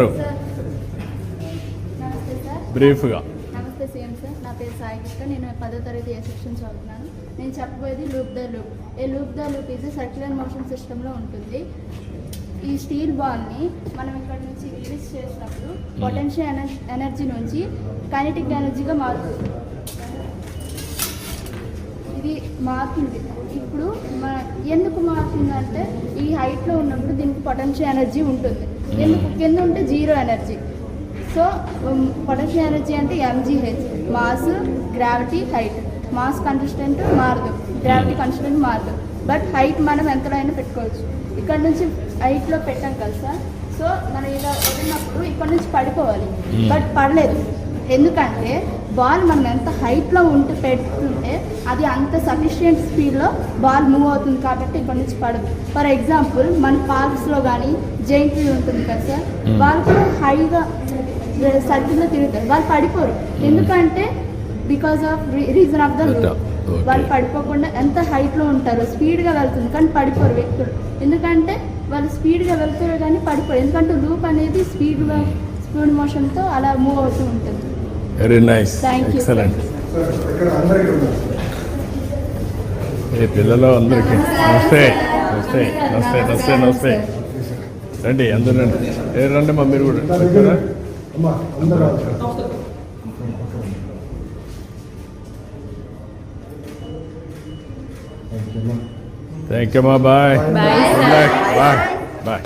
నమస్తే సార్. బ్రీఫ్గా. నమస్తే సీఎం సార్, నా పేరు సాయి కృష్ణ. నేను 10వ తరగతి ఏ సెక్షన్ చదువుతున్నాను. నేను చెప్పబోయేది loop the loop. A loop the loop is circular motion సిస్టంలో ఉంటుంది. ఈ స్టీల్ బాల్ని మనం ఇక్కడ నుంచి రిలీజ్ చేసినప్పుడు పొటెన్షియల్ ఎనర్జీ నుంచి కైనెటిక్ ఎనర్జీగా మారుతుంది. ఇది మారుతుంది. ఇప్పుడు ఎందుకు మారుతుందంటే ఈ హైట్లో ఉన్నప్పుడు దీనికి పొటెన్షియల్ ఎనర్జీ ఉంటుంది. ఎందుకు కింద ఉంటే zero energy. So potential energy అంటే MGH, mass, gravity, height. Mass consistent మారదు, గ్రావిటీ కన్సిస్టెంట్ మారదు, బట్ హైట్ మనం ఎంతలో అయినా పెట్టుకోవచ్చు. ఇక్కడ నుంచి హైట్లో పెట్టాం కదా సార్. సో మనం ఇలా వదిలినప్పుడు ఇక్కడ నుంచి పడిపోవాలి, బట్ పడలేదు. ఎందుకంటే బాల్ మనం ఎంత హైట్లో పెట్టుకుంటే అది అంత సఫిషియంట్ స్పీడ్లో బాల్ మూవ్ అవుతుంది కాబట్టి ఇక్కడ నుంచి పడదు. ఫర్ ఎగ్జాంపుల్ మన పార్క్స్లో కానీ జైంట్ వీల్ ఉంటుంది కదా సార్, వాళ్ళు కూడా హైగా సర్కిల్లో తిరుగుతారు, వాళ్ళు పడిపోరు. ఎందుకంటే because of reason of the loop. వాళ్ళు పడిపోకుండా ఎంత హైట్లో ఉంటారు, స్పీడ్గా వెళ్తుంది కానీ పడిపోరు వ్యక్తులు. ఎందుకంటే వాళ్ళు స్పీడ్గా వెళ్తారు కానీ పడిపోరు, ఎందుకంటే లూప్ అనేది స్పీడ్ మోషన్తో అలా మూవ్ అవుతూ ఉంటుంది. Very nice, excellent. ఏ పిల్లలు అందరికీ నమస్తే. నమస్తే నమస్తే నమస్తే నమస్తే. రండి అందరూ రండి. రండి మా మీరు కూడా థ్యాంక్ యూ మా. Bye bye bye.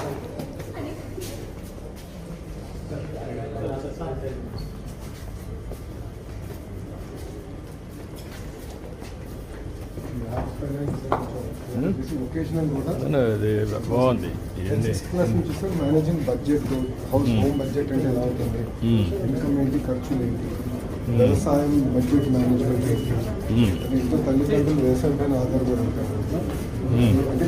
బాగుంది. మేనేజింగ్ బడ్జెట్, హోమ్ బడ్జెట్ అంటే ఎలా ఉంటుంది, ఇన్కమ్ ఏంటి, ఖర్చులు ఏంటి, వ్యవసాయం బడ్జెట్ మేనేజ్మెంట్ ఏంటి, ఇంట్లో తల్లిదండ్రులు వ్యవసాయం పైన ఆధారపడి ఉంటారు. అంటే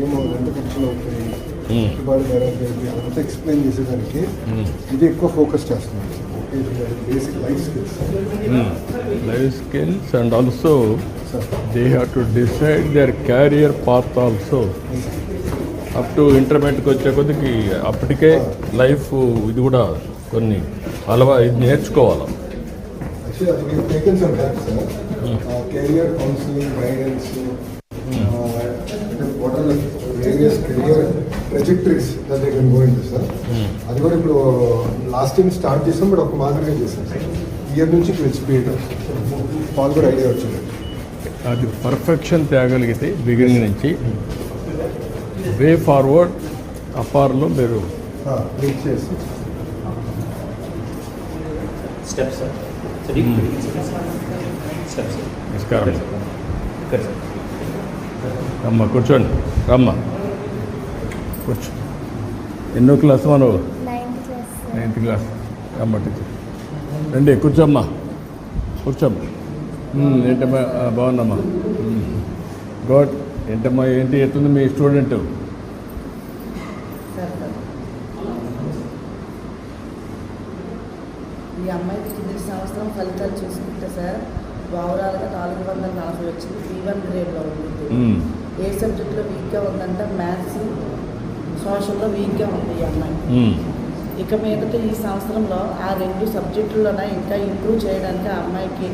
ఏమో ఎంత ఖర్చులు అవుతాయి, పెట్టుబడి ధర ఏంటి అంతా ఎక్స్ప్లెయిన్ చేసేదానికి ఇది ఎక్కువ ఫోకస్ చేస్తున్నాం. Basic life skills and also they have to decide their career path also. Up to ఇంటర్మీడియట్కి వచ్చే కొద్దికి అప్పటికే లైఫ్ ఇది కూడా కొన్ని ఇది నేర్చుకోవాలి. Career counselling, guidance, what are various career trajectories that they can go into sir. అది కూడా ఇప్పుడు లాస్ట్ టైం స్టార్ట్ చేసాం, బట్ ఒక మాదిరిగా చేసాం సార్. ఇయర్ నుంచి స్పీడ్ వాళ్ళు కూడా ఐడియా వచ్చింది. అది పర్ఫెక్షన్ తేగలిగితే బిగినింగ్ నుంచి వే ఫార్వర్డ్ అపార్లో మీరు రీచ్ చేసి నమస్కారం రమ్మ, కూర్చోండి. రమ్మ కూర్చో. ఎన్నో క్లాస్ నువ్వు? 9th class. రమ్మ టీచర్ రండి, కూర్చోమ్మా. కూర్చోమ్మా. ఏంటమ్మా బాగుందమ్మా? గుడ్. ఏంటమ్మా ఏంటి ఎట్లుంది మీ స్టూడెంట్? ఈ అమ్మాయికి కింది సంవత్సరం ఫలితాలు చూసుకుంటే సార్ ఓవరాల్గా 440 వచ్చింది. B1 గ్రేడ్లో ఉంది. ఏ సబ్జెక్ట్లో వీక్గా ఉందంటే మ్యాథ్స్, సోషల్లో వీక్గా ఉంది ఈ అమ్మాయి. ఇక మీదట ఈ సంవత్సరంలో ఆ 2 సబ్జెక్టుల్లోనే ఇంకా ఇంప్రూవ్ చేయడానికి ఆ అమ్మాయికి